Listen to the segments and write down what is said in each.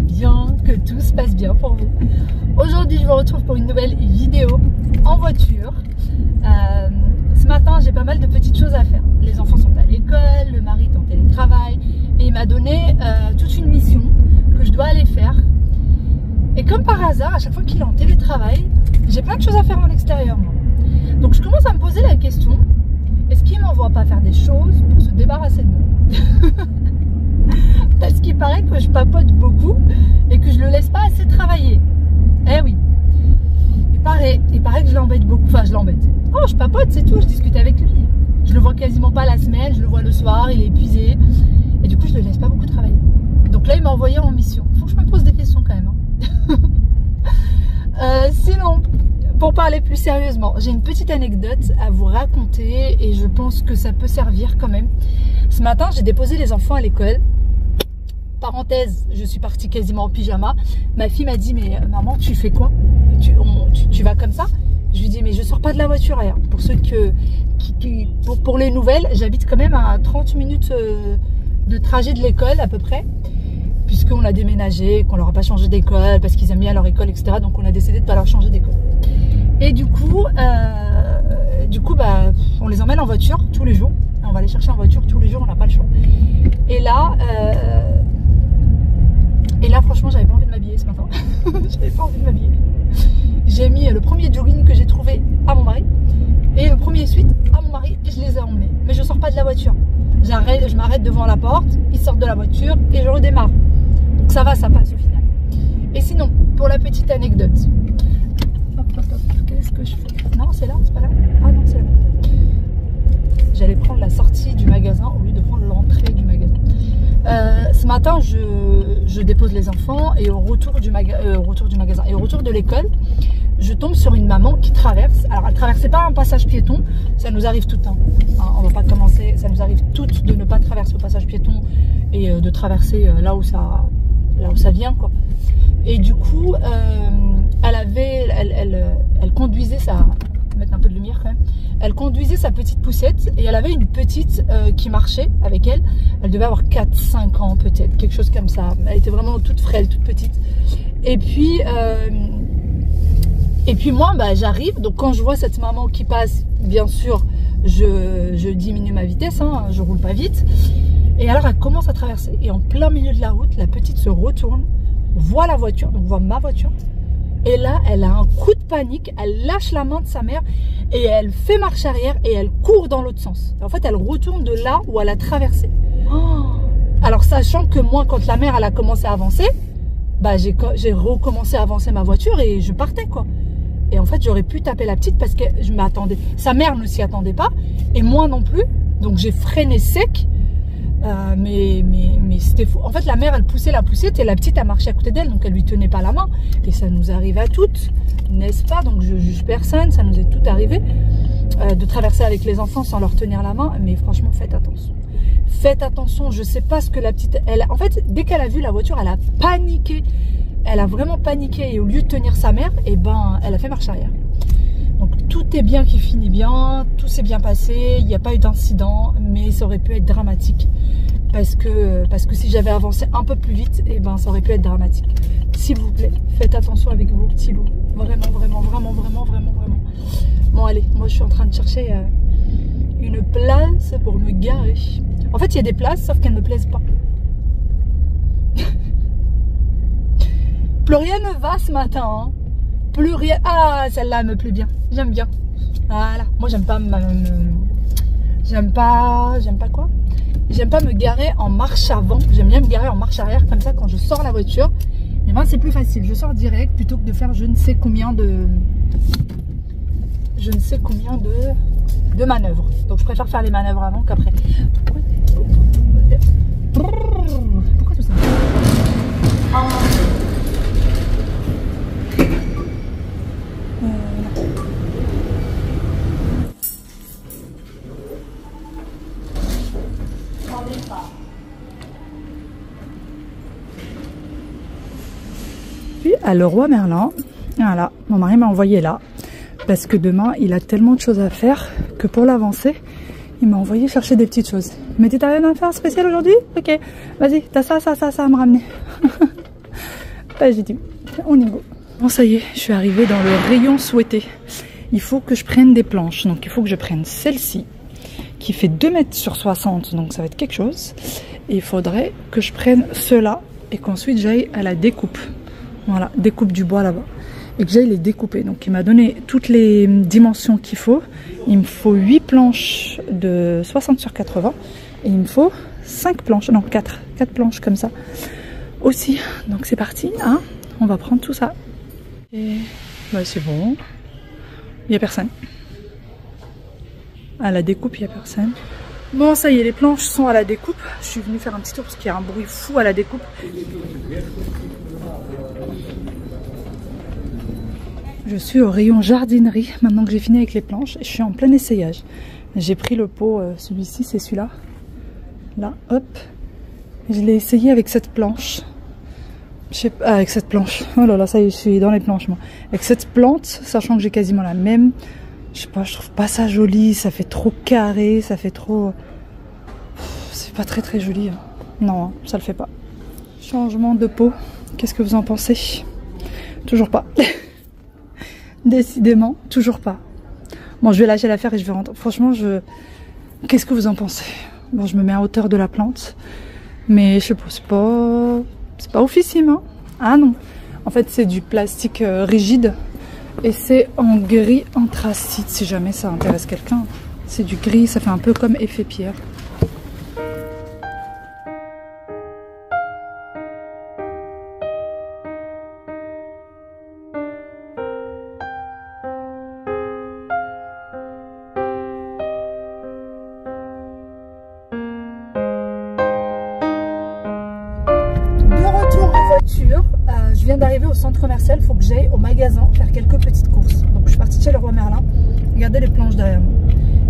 bien, que tout se passe bien pour vous. Aujourd'hui, je vous retrouve pour une nouvelle vidéo en voiture. Ce matin, j'ai pas mal de petites choses à faire. Les enfants sont à l'école, le mari est en télétravail et il m'a donné toute une mission que je dois aller faire. Et comme par hasard, à chaque fois qu'il est en télétravail, j'ai plein de choses à faire en extérieur. Moi. Donc je commence à me poser la question, est-ce qu'il m'envoie pas faire des choses pour se débarrasser de moi? Parce qu'il paraît que je papote beaucoup et que je le laisse pas assez travailler. Eh oui. Il paraît que je l'embête beaucoup. Enfin, je l'embête. Oh, je papote, c'est tout. Je discute avec lui. Je le vois quasiment pas la semaine. Je le vois le soir. Il est épuisé. Et du coup, je le laisse pas beaucoup travailler. Donc là, il m'a envoyé en mission. Il faut que je me pose des questions quand même. Hein. Sinon, pour parler plus sérieusement, j'ai une petite anecdote à vous raconter et je pense que ça peut servir quand même. Ce matin, j'ai déposé les enfants à l'école. Parenthèse, je suis partie quasiment en pyjama. Ma fille m'a dit, mais maman, tu fais quoi? Tu vas comme ça? Je lui dis, mais je sors pas de la voiture. Hein. Pour ceux pour les nouvelles, j'habite quand même à 30 minutes de trajet de l'école à peu près. Puisqu'on a déménagé, qu'on leur a pas changé d'école, parce qu'ils aiment bien leur école, etc. Donc on a décidé de pas leur changer d'école. Et du coup, bah, on les emmène en voiture tous les jours. On va les chercher en voiture tous les jours, on n'a pas le choix. Et là, franchement, j'avais pas envie de m'habiller ce matin. J'avais pas envie de m'habiller. J'ai mis le premier jogging que j'ai trouvé à mon mari et le premier sweat à mon mari et je les ai emmenés. Mais je sors pas de la voiture. Je m'arrête devant la porte, ils sortent de la voiture et je redémarre. Donc ça va, ça passe au final. Et sinon, pour la petite anecdote. Hop, hop, hop, qu'est-ce que je fais? Non, c'est là, c'est pas là. Ah non, c'est là. J'allais prendre la sortie du magasin au lieu de prendre l'entrée du magasin. Ce matin, je dépose les enfants et au retour du magasin et au retour de l'école, je tombe sur une maman qui traverse. Alors, elle traversait pas un passage piéton, ça nous arrive tout le temps. Hein, on va pas commencer, ça nous arrive toutes de ne pas traverser au passage piéton et de traverser là où ça vient, quoi. Et du coup, elle conduisait sa... mettre un peu de lumière quand même. Elle conduisait sa petite poussette et elle avait une petite qui marchait avec elle. Elle devait avoir 4-5 ans peut-être, quelque chose comme ça. Elle était vraiment toute frêle, toute petite. Et puis moi, bah, j'arrive. Donc quand je vois cette maman qui passe, bien sûr, je diminue ma vitesse, hein, je roule pas vite. Et alors elle commence à traverser. Et en plein milieu de la route, la petite se retourne, voit la voiture, donc voit ma voiture. Et là, elle a un coup de panique, elle lâche la main de sa mère et elle fait marche arrière et elle court dans l'autre sens. En fait, elle retourne de là où elle a traversé. Oh. Alors, sachant que moi, quand la mère elle a commencé à avancer, bah, j'ai recommencé à avancer ma voiture et je partais, quoi. Et en fait, j'aurais pu taper la petite parce que je m'attendais. Sa mère ne s'y attendait pas et moi non plus. Donc, j'ai freiné sec. Mais c'était fou. En fait, la mère, elle poussait la poussette et la petite a marché à côté d'elle, donc elle lui tenait pas la main. Et ça nous arrive à toutes, n'est-ce pas? Donc je juge personne, ça nous est tout arrivé de traverser avec les enfants sans leur tenir la main. Mais franchement, faites attention. Faites attention. Je sais pas ce que la petite... En fait, dès qu'elle a vu la voiture, elle a paniqué. Elle a vraiment paniqué et au lieu de tenir sa mère, eh ben, elle a fait marche arrière. Donc tout est bien qui finit bien, tout s'est bien passé, il n'y a pas eu d'incident, mais ça aurait pu être dramatique. Parce que si j'avais avancé un peu plus vite, eh ben, ça aurait pu être dramatique. S'il vous plaît, faites attention avec vos petits loups. Vraiment, vraiment, vraiment, vraiment, vraiment, vraiment. Bon allez, moi je suis en train de chercher une place pour me garer. En fait, il y a des places, sauf qu'elles ne me plaisent pas. Plus rien ne va ce matin, hein. Plus rien. Ah, celle-là me plaît bien. J'aime bien. Voilà. Moi, j'aime pas quoi? J'aime pas me garer en marche avant. J'aime bien me garer en marche arrière comme ça quand je sors la voiture. Et ben c'est plus facile. Je sors direct plutôt que de faire je ne sais combien de manœuvres. Donc je préfère faire les manœuvres avant qu'après. Pourquoi tout ça? Puis à Leroy Merlin, voilà, mon mari m'a envoyé là parce que demain il a tellement de choses à faire que pour l'avancer il m'a envoyé chercher des petites choses. Mais t'as rien à faire spécial aujourd'hui? Ok, vas-y, t'as ça à me ramener. Bah, j'ai dit, on y go. Bon, ça y est, je suis arrivée dans le rayon souhaité. Il faut que je prenne des planches. Donc, il faut que je prenne celle-ci, qui fait 2 mètres sur 60. Donc, ça va être quelque chose. Et il faudrait que je prenne ceux-là et qu'ensuite j'aille à la découpe. Voilà, découpe du bois là-bas. Et que j'aille les découper. Donc, il m'a donné toutes les dimensions qu'il faut. Il me faut 8 planches de 60 sur 80. Et il me faut 5 planches, non 4 planches comme ça aussi. Donc c'est parti, hein, on va prendre tout ça. Et bah, c'est bon, il n'y a personne. À la découpe, il n'y a personne. Bon, ça y est, les planches sont à la découpe. Je suis venue faire un petit tour parce qu'il y a un bruit fou à la découpe. Je suis au rayon jardinerie maintenant que j'ai fini avec les planches. Je suis en plein essayage. J'ai pris le pot, celui-ci, c'est celui-là. Là, hop. Je l'ai essayé avec cette planche. Je sais pas, avec cette planche. Oh là là, ça y est, je suis dans les planches, moi. Avec cette plante, sachant que j'ai quasiment la même. Je sais pas, je trouve pas ça joli. Ça fait trop carré, ça fait trop... C'est pas très très joli. Hein. Non, hein, ça le fait pas. Changement de pot. Qu'est-ce que vous en pensez? Toujours pas. Décidément, toujours pas. Bon, je vais lâcher l'affaire et je vais rentrer. Franchement, qu'est-ce que vous en pensez? Bon, je me mets à hauteur de la plante. Mais je sais pas, c'est pas oufissime, hein. Ah non. En fait, c'est du plastique rigide. Et c'est en gris anthracite, si jamais ça intéresse quelqu'un. C'est du gris, ça fait un peu comme effet pierre. Je viens d'arriver au centre commercial, il faut que j'aille au magasin faire quelques petites courses. Donc je suis partie chez Leroy Merlin. Regardez les planches derrière moi.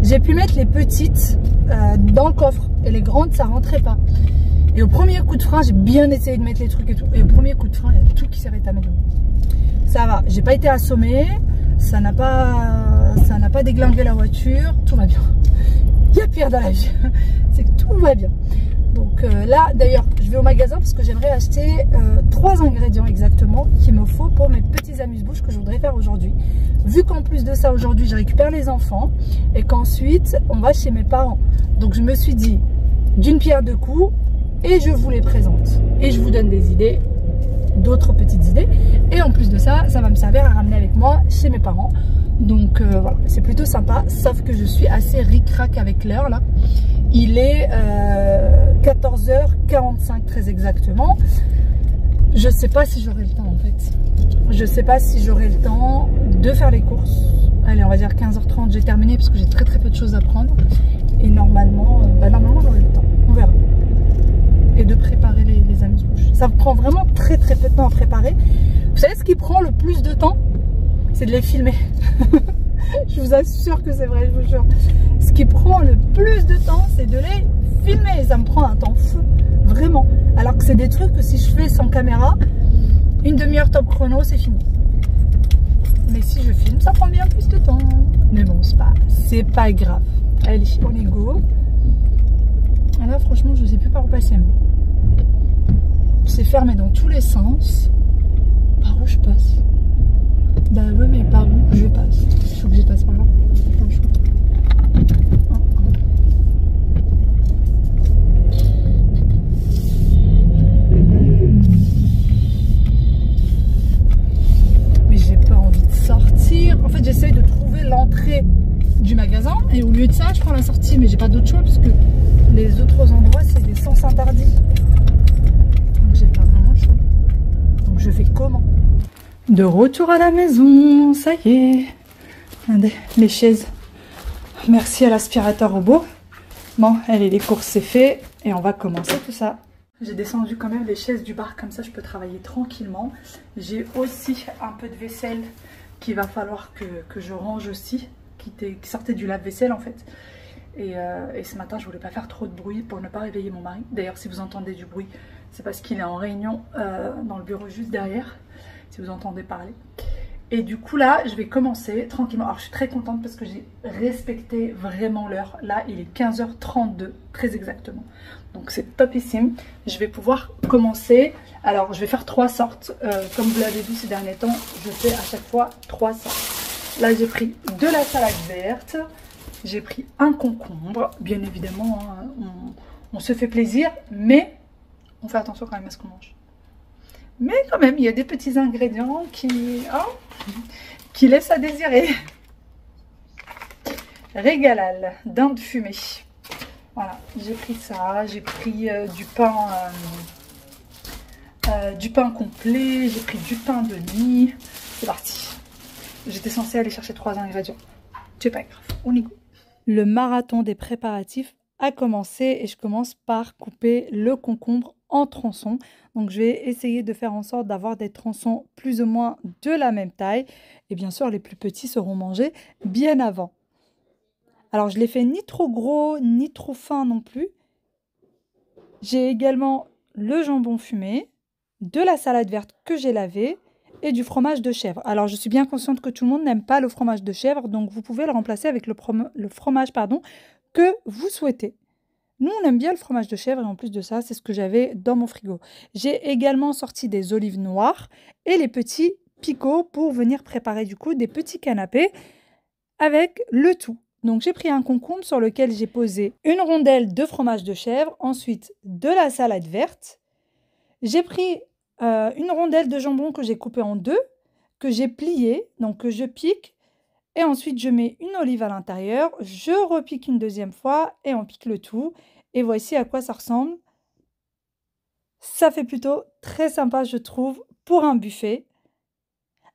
J'ai pu mettre les petites dans le coffre et les grandes ça rentrait pas. Et au premier coup de frein, j'ai bien essayé de mettre les trucs et tout. Et au premier coup de frein, il y a tout qui s'est rétamé dedans. Ça va, j'ai pas été assommée, ça n'a pas déglingué la voiture, tout va bien. Il y a pire dans la vie, c'est que tout va bien. Donc là, d'ailleurs, je vais au magasin parce que j'aimerais acheter 3 ingrédients exactement qu'il me faut pour mes petits amuse-bouches que je voudrais faire aujourd'hui. Vu qu'en plus de ça, aujourd'hui, je récupère les enfants et qu'ensuite, on va chez mes parents. Donc, je me suis dit, d'une pierre deux coups, et je vous les présente. Et je vous donne des idées, d'autres petites idées. Et en plus de ça, ça va me servir à ramener avec moi chez mes parents. Donc, voilà, c'est plutôt sympa, sauf que je suis assez ric-rac avec l'heure, là. Il est 14h45 très exactement. Je sais pas si j'aurai le temps en fait. Je sais pas si j'aurai le temps de faire les courses. Allez, on va dire 15h30, j'ai terminé parce que j'ai très peu de choses à prendre. Et normalement, normalement j'aurai le temps. On verra. Et de préparer les amuse-bouches. Ça prend vraiment très peu de temps à préparer. Vous savez ce qui prend le plus de temps? C'est de les filmer. Je vous assure que c'est vrai, je vous jure. Ce qui prend le plus de temps, c'est de les filmer. Ça me prend un temps fou, vraiment. Alors que c'est des trucs que si je fais sans caméra, une demi-heure top chrono, c'est fini. Mais si je filme, ça prend bien plus de temps. Mais bon, c'est pas grave. Allez, on y go. Et là, franchement, je sais plus par où passer. C'est fermé dans tous les sens. Par où je passe? Bah ouais, mais par où je passe? Il faut que je passe par là. Mais j'ai pas envie de sortir. En fait, j'essaye de trouver l'entrée du magasin et au lieu de ça, je prends la sortie. Mais j'ai pas d'autre choix parce que les autres endroits, c'est des sens interdits. Donc j'ai pas vraiment le choix. Donc je fais comment? De retour à la maison, ça y est. Regardez, les chaises. Merci à l'aspirateur robot. Bon, allez, les courses c'est fait et on va commencer tout ça. J'ai descendu quand même les chaises du bar, comme ça je peux travailler tranquillement. J'ai aussi un peu de vaisselle qu'il va falloir que je range aussi, qui sortait du lave-vaisselle en fait. Et ce matin je voulais pas faire trop de bruit pour ne pas réveiller mon mari. D'ailleurs si vous entendez du bruit, c'est parce qu'il est en réunion dans le bureau juste derrière. Si vous entendez parler. Et du coup là, je vais commencer tranquillement. Alors je suis très contente parce que j'ai respecté vraiment l'heure. Là, il est 15h32, très exactement. Donc c'est topissime. Je vais pouvoir commencer. Alors je vais faire 3 sortes. Comme vous l'avez vu ces derniers temps, je fais à chaque fois 3 sortes. Là, j'ai pris de la salade verte. J'ai pris un concombre. Bien évidemment, hein, on se fait plaisir, mais on fait attention quand même à ce qu'on mange. Mais quand même, il y a des petits ingrédients qui laissent à désirer. Régalal, dinde fumée. Voilà, j'ai pris ça. J'ai pris du pain complet. J'ai pris du pain de mie. C'est parti. J'étais censée aller chercher 3 ingrédients. C'est pas grave, on y go. Le marathon des préparatifs a commencé et je commence par couper le concombre en tronçons. Donc je vais essayer de faire en sorte d'avoir des tronçons plus ou moins de la même taille. Et bien sûr, les plus petits seront mangés bien avant. Alors je ne les fais ni trop gros ni trop fins non plus. J'ai également le jambon fumé, de la salade verte que j'ai lavée et du fromage de chèvre. Alors je suis bien consciente que tout le monde n'aime pas le fromage de chèvre, donc vous pouvez le remplacer avec le fromage que vous souhaitez. Nous, on aime bien le fromage de chèvre et en plus de ça, c'est ce que j'avais dans mon frigo. J'ai également sorti des olives noires et les petits picots pour venir préparer du coup des petits canapés avec le tout. Donc j'ai pris un concombre sur lequel j'ai posé une rondelle de fromage de chèvre, ensuite de la salade verte. J'ai pris une rondelle de jambon que j'ai coupée en 2, que j'ai pliée, donc que je pique. Et ensuite, je mets une olive à l'intérieur, je repique une deuxième fois et on pique le tout. Et voici à quoi ça ressemble. Ça fait plutôt très sympa, je trouve, pour un buffet.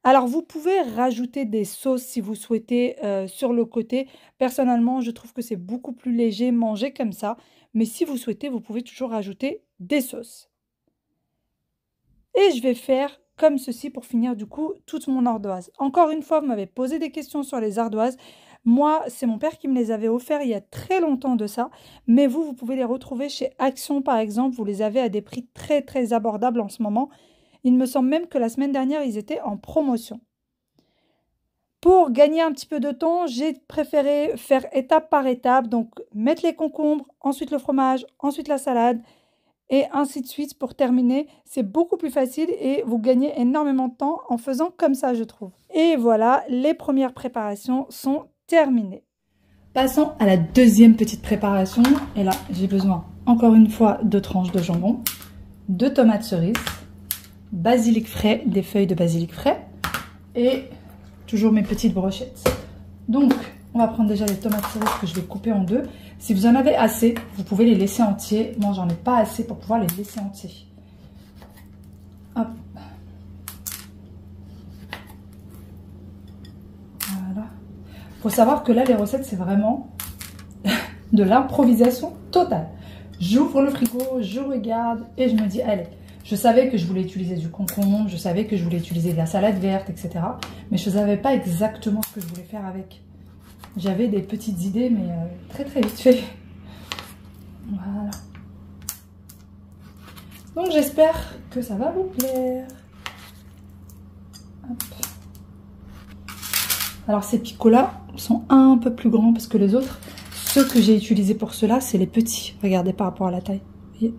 Alors, vous pouvez rajouter des sauces si vous souhaitez sur le côté. Personnellement, je trouve que c'est beaucoup plus léger manger comme ça. Mais si vous souhaitez, vous pouvez toujours rajouter des sauces. Et je vais faire comme ceci pour finir du coup toute mon ardoise. Encore une fois, vous m'avez posé des questions sur les ardoises. Moi, c'est mon père qui me les avait offerts il y a très longtemps de ça. Mais vous pouvez les retrouver chez Action par exemple. Vous les avez à des prix très très abordables en ce moment. Il me semble même que la semaine dernière, ils étaient en promotion. Pour gagner un petit peu de temps, j'ai préféré faire étape par étape. Donc mettre les concombres, ensuite le fromage, ensuite la salade. Et ainsi de suite pour terminer. C'est beaucoup plus facile et vous gagnez énormément de temps en faisant comme ça, je trouve. Et voilà, les premières préparations sont terminées. Passons à la deuxième petite préparation. Et là, j'ai besoin encore une fois de tranches de jambon, de tomates cerises, basilic frais, des feuilles de basilic frais et toujours mes petites brochettes. Donc, on va prendre déjà les tomates cerises que je vais couper en 2. Si vous en avez assez, vous pouvez les laisser entiers. Moi, j'en ai pas assez pour pouvoir les laisser entiers. Hop. Voilà. Faut savoir que là, les recettes, c'est vraiment de l'improvisation totale. J'ouvre le frigo, je regarde et je me dis, allez, je savais que je voulais utiliser du concombre, je savais que je voulais utiliser de la salade verte, etc. Mais je ne savais pas exactement ce que je voulais faire avec. J'avais des petites idées, mais très très vite fait. Voilà. Donc j'espère que ça va vous plaire. Hop. Alors ces picots-là sont un peu plus grands parce que les autres, ceux que j'ai utilisés pour cela, c'est les petits. Regardez par rapport à la taille. Vous voyez,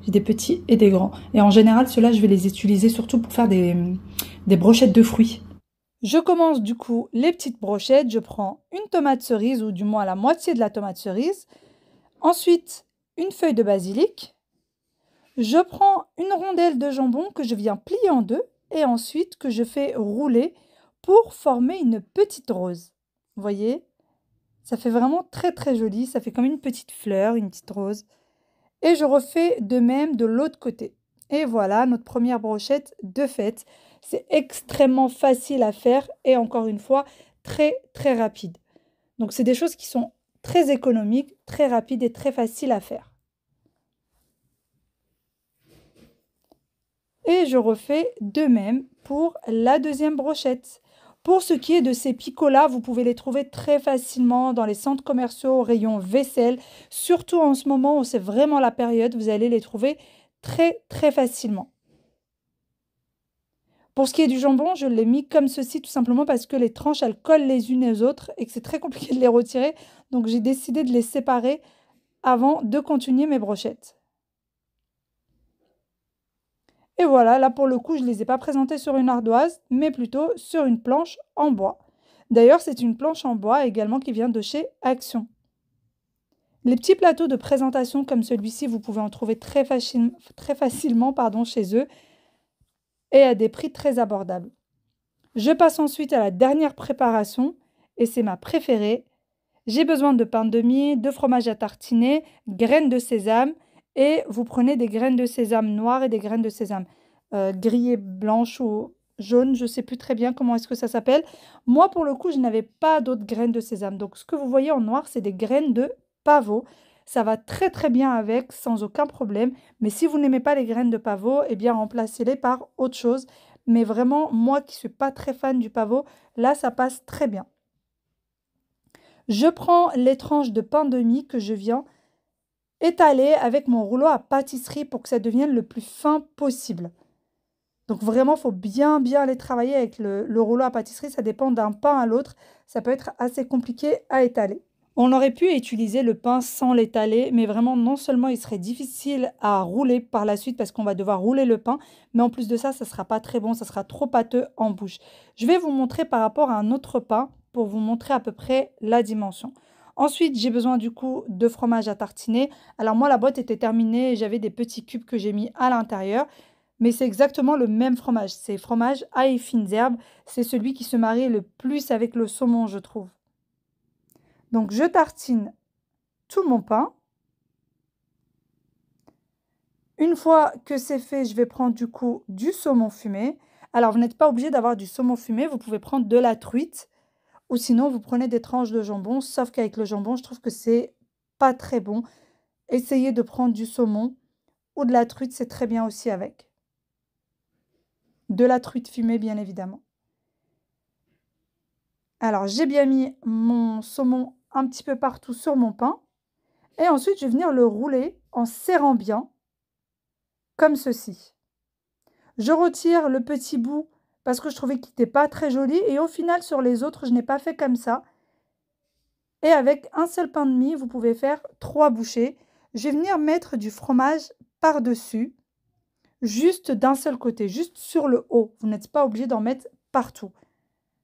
j'ai des petits et des grands. Et en général, ceux-là, je vais les utiliser surtout pour faire des brochettes de fruits. Je commence du coup les petites brochettes. Je prends une tomate cerise ou du moins la moitié de la tomate cerise. Ensuite, une feuille de basilic. Je prends une rondelle de jambon que je viens plier en 2 et ensuite que je fais rouler pour former une petite rose. Vous voyez? Ça fait vraiment très très joli. Ça fait comme une petite fleur, une petite rose. Et je refais de même de l'autre côté. Et voilà notre première brochette de faite. C'est extrêmement facile à faire et encore une fois, très très rapide. Donc c'est des choses qui sont très économiques, très rapides et très faciles à faire. Et je refais de même pour la deuxième brochette. Pour ce qui est de ces picots-là, vous pouvez les trouver très facilement dans les centres commerciaux au rayon vaisselle. Surtout en ce moment où c'est vraiment la période, vous allez les trouver très très facilement. Pour ce qui est du jambon, je l'ai mis comme ceci tout simplement parce que les tranches, elles collent les unes aux autres et que c'est très compliqué de les retirer. Donc j'ai décidé de les séparer avant de continuer mes brochettes. Et voilà, là pour le coup, je ne les ai pas présentées sur une ardoise, mais plutôt sur une planche en bois. D'ailleurs, c'est une planche en bois également qui vient de chez Action. Les petits plateaux de présentation comme celui-ci, vous pouvez en trouver très facilement chez eux et à des prix très abordables. Je passe ensuite à la dernière préparation et c'est ma préférée. J'ai besoin de pain de mie, de fromage à tartiner, graines de sésame et vous prenez des graines de sésame noires et des graines de sésame grillées blanches ou jaunes, je ne sais plus très bien comment est-ce que ça s'appelle. Moi, pour le coup, je n'avais pas d'autres graines de sésame. Donc, ce que vous voyez en noir, c'est des graines de pavot. Ça va très très bien avec, sans aucun problème. Mais si vous n'aimez pas les graines de pavot, eh bien, remplacez-les par autre chose. Mais vraiment, moi qui ne suis pas très fan du pavot, là, ça passe très bien. Je prends les tranches de pain de mie que je viens étaler avec mon rouleau à pâtisserie pour que ça devienne le plus fin possible. Donc vraiment, il faut bien les travailler avec le rouleau à pâtisserie. Ça dépend d'un pain à l'autre. Ça peut être assez compliqué à étaler. On aurait pu utiliser le pain sans l'étaler, mais vraiment, non seulement il serait difficile à rouler par la suite parce qu'on va devoir rouler le pain, mais en plus de ça, ne sera pas très bon, ça sera trop pâteux en bouche. Je vais vous montrer par rapport à un autre pain pour vous montrer à peu près la dimension. Ensuite, j'ai besoin du coup de fromage à tartiner. Alors moi, la boîte était terminée et j'avais des petits cubes que j'ai mis à l'intérieur. Mais c'est exactement le même fromage. C'est fromage ail fines herbes. C'est celui qui se marie le plus avec le saumon, je trouve. Donc, je tartine tout mon pain. Une fois que c'est fait, je vais prendre du coup du saumon fumé. Alors, vous n'êtes pas obligé d'avoir du saumon fumé. Vous pouvez prendre de la truite. Ou sinon, vous prenez des tranches de jambon. Sauf qu'avec le jambon, je trouve que c'est pas très bon. Essayez de prendre du saumon ou de la truite. C'est très bien aussi avec. De la truite fumée, bien évidemment. Alors, j'ai bien mis mon saumon un petit peu partout sur mon pain. Et ensuite, je vais venir le rouler en serrant bien, comme ceci. Je retire le petit bout parce que je trouvais qu'il n'était pas très joli. Et au final, sur les autres, je n'ai pas fait comme ça. Et avec un seul pain de mie, vous pouvez faire 3 bouchées. Je vais venir mettre du fromage par-dessus. Juste d'un seul côté, juste sur le haut. Vous n'êtes pas obligé d'en mettre partout.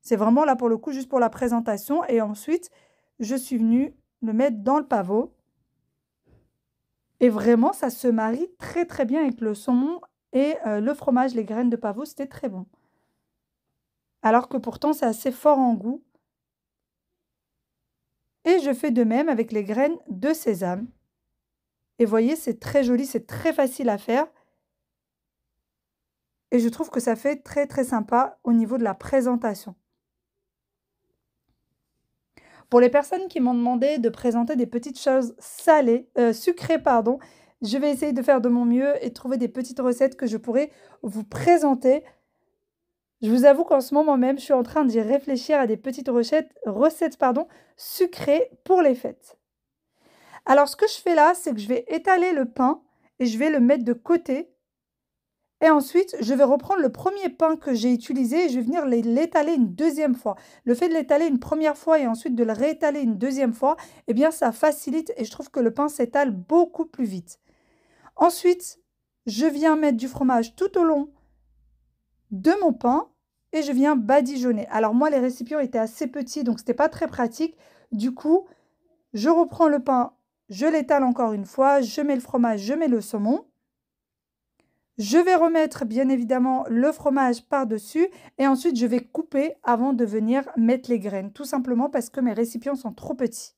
C'est vraiment là pour le coup, juste pour la présentation. Et ensuite, je suis venue le mettre dans le pavot. Et vraiment, ça se marie très très bien avec le saumon et le fromage, les graines de pavot, c'était très bon. Alors que pourtant, c'est assez fort en goût. Et je fais de même avec les graines de sésame. Et vous voyez, c'est très joli, c'est très facile à faire. Et je trouve que ça fait très très sympa au niveau de la présentation. Pour les personnes qui m'ont demandé de présenter des petites choses sucrées, je vais essayer de faire de mon mieux et de trouver des petites recettes que je pourrais vous présenter. Je vous avoue qu'en ce moment même, je suis en train d'y réfléchir à des petites recettes sucrées pour les fêtes. Alors, ce que je fais là, c'est que je vais étaler le pain et je vais le mettre de côté. Et ensuite, je vais reprendre le premier pain que j'ai utilisé et je vais venir l'étaler une deuxième fois. Le fait de l'étaler une première fois et ensuite de le réétaler une deuxième fois, eh bien, ça facilite et je trouve que le pain s'étale beaucoup plus vite. Ensuite, je viens mettre du fromage tout au long de mon pain et je viens badigeonner. Alors moi, les récipients étaient assez petits, donc ce n'était pas très pratique. Du coup, je reprends le pain, je l'étale encore une fois, je mets le fromage, je mets le saumon. Je vais remettre bien évidemment le fromage par-dessus et ensuite je vais couper avant de venir mettre les graines. Tout simplement parce que mes récipients sont trop petits.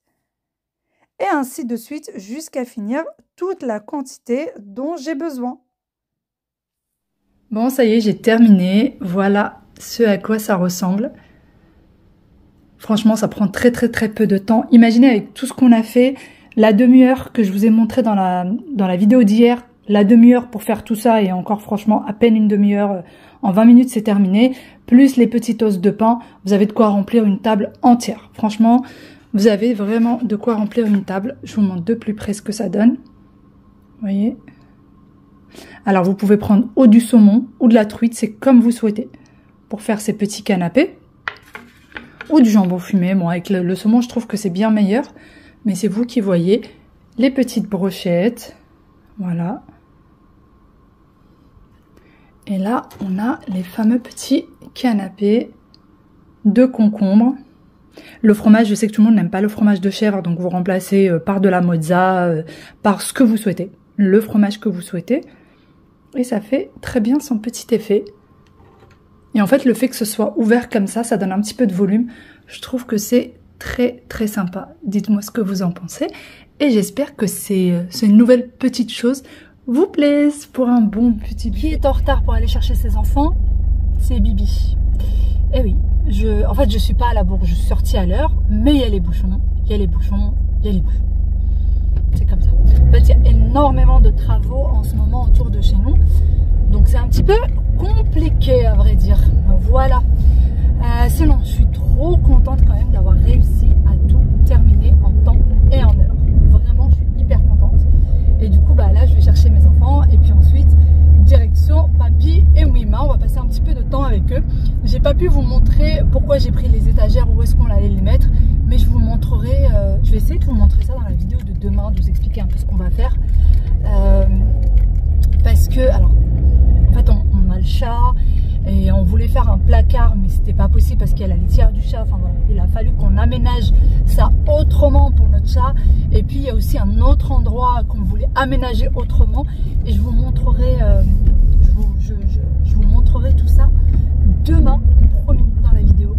Et ainsi de suite jusqu'à finir toute la quantité dont j'ai besoin. Bon, ça y est, j'ai terminé. Voilà ce à quoi ça ressemble. Franchement, ça prend très peu de temps. Imaginez avec tout ce qu'on a fait, la demi-heure que je vous ai montré dans la vidéo d'hier, la demi-heure pour faire tout ça et encore franchement à peine une demi-heure, en 20 minutes c'est terminé, plus les petites os de pain, vous avez de quoi remplir une table entière. Franchement, vous avez vraiment de quoi remplir une table. Je vous montre de plus près ce que ça donne. Vous voyez ? Alors vous pouvez prendre ou du saumon ou de la truite, c'est comme vous souhaitez. Pour faire ces petits canapés. Ou du jambon fumé. Bon, avec le saumon, je trouve que c'est bien meilleur. Mais c'est vous qui voyez. Les petites brochettes. Voilà. Et là, on a les fameux petits canapés de concombre. Le fromage, je sais que tout le monde n'aime pas le fromage de chèvre, donc vous remplacez par de la mozza, par ce que vous souhaitez. Le fromage que vous souhaitez. Et ça fait très bien son petit effet. Et en fait, le fait que ce soit ouvert comme ça donne un petit peu de volume. Je trouve que c'est très très sympa. Dites-moi ce que vous en pensez. Et j'espère que ces nouvelles petites choses vous plaisent pour un bon petit buffet. Qui est en retard pour aller chercher ses enfants? C'est Bibi. Eh oui, en fait, je suis pas à la bourre, je suis sortie à l'heure, mais il y a les bouchons, il y a les bouchons, il y a les bouchons. C'est comme ça. En fait, il y a énormément de travaux en ce moment autour de chez nous. Donc c'est un petit peu compliqué à vrai dire. Voilà. Sinon, je suis trop contente quand même d'avoir réussi à tout terminer en temps et en heure. Vraiment, je suis hyper contente. Et du coup, bah là, je vais chercher mes enfants. Et puis ensuite, direction Papy et Wima. On va passer un petit peu de temps avec eux. J'ai pas pu vous montrer pourquoi j'ai pris les étagères, où est-ce qu'on allait les mettre. Mais je vous montrerai, je vais essayer de vous montrer ça dans la vidéo de demain, de vous expliquer un peu ce qu'on va faire. Parce que, alors, en fait, on a le chat et on voulait faire un placard, mais c'était pas possible parce qu'il y a la litière du chat. Enfin voilà, il a fallu qu'on aménage ça autrement pour notre chat. Et puis il y a aussi un autre endroit qu'on voulait aménager autrement. Et je vous montrerai, je vous montrerai tout ça demain, promis, dans la vidéo.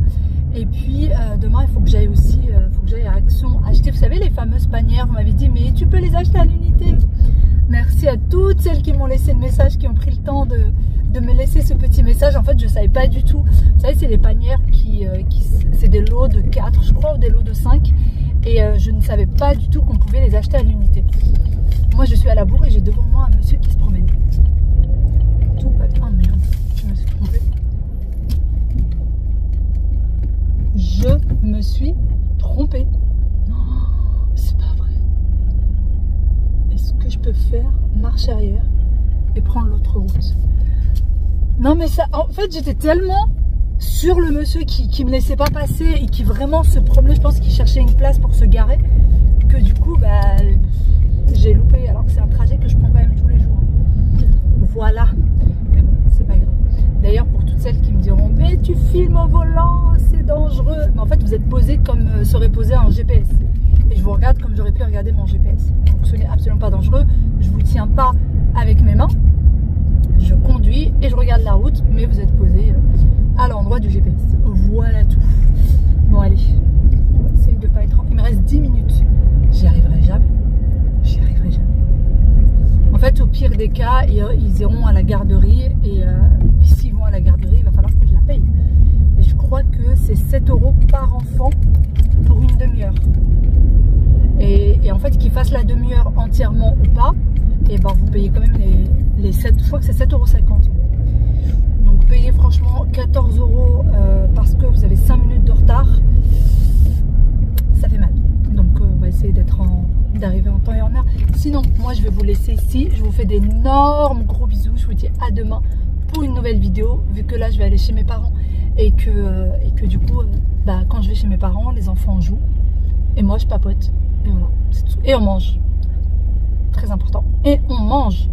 Et puis demain, il faut que j'aille aussi, à Action acheter, vous savez, les fameuses panières. Vous m'avez dit, mais tu peux les acheter à l'unité. Merci à toutes celles qui m'ont laissé le message, qui ont pris le temps de me laisser ce petit message. En fait, je ne savais pas du tout. Vous savez, c'est des panières c'est des lots de 4, je crois, ou des lots de 5. Et je ne savais pas du tout qu'on pouvait les acheter à l'unité. Moi, je suis à la bourre et j'ai devant moi un monsieur qui se promène. Tout va bien. Oh merde, je me suis trompée. Je me suis trompée. C'est pas vrai. Est-ce que je peux faire marche arrière et prendre l'autre route? Non mais ça, en fait j'étais tellement sur le monsieur qui me laissait pas passer et qui vraiment se promenait, je pense qu'il cherchait une place pour se garer, que du coup bah j'ai loupé, alors que c'est un trajet que je prends quand même tous les jours. Voilà, mais bon, c'est pas grave. D'ailleurs, pour toutes celles qui me diront mais tu filmes au volant, c'est dangereux, mais en fait vous êtes posé comme serait posé un GPS. Et je vous regarde comme j'aurais pu regarder mon GPS. Donc ce n'est absolument pas dangereux. Je ne vous tiens pas avec mes mains. Je conduis et je regarde la route, mais vous êtes posé à l'endroit du GPS. Voilà tout. Bon allez, on va essayer de ne pas être... Il me reste 10 minutes. J'y arriverai jamais. J'y arriverai jamais. En fait, au pire des cas, ils iront à la garderie. Et s'ils vont à la garderie, il va falloir que je la paye. Et je crois que c'est 7 € par enfant pour une demi-heure. Et en fait, qu'ils fassent la demi-heure entièrement ou pas, et ben vous payez quand même les 7, je crois que c'est 7,50 €. Donc payer franchement 14 € parce que vous avez 5 minutes de retard, ça fait mal. Donc on va essayer d'arriver en temps et en heure. Sinon, moi je vais vous laisser ici. Je vous fais d'énormes gros bisous. Je vous dis à demain pour une nouvelle vidéo, vu que là je vais aller chez mes parents et que du coup, bah, quand je vais chez mes parents, les enfants jouent et moi je papote. Et voilà, c'est tout. Et on mange. Très important. Et on mange.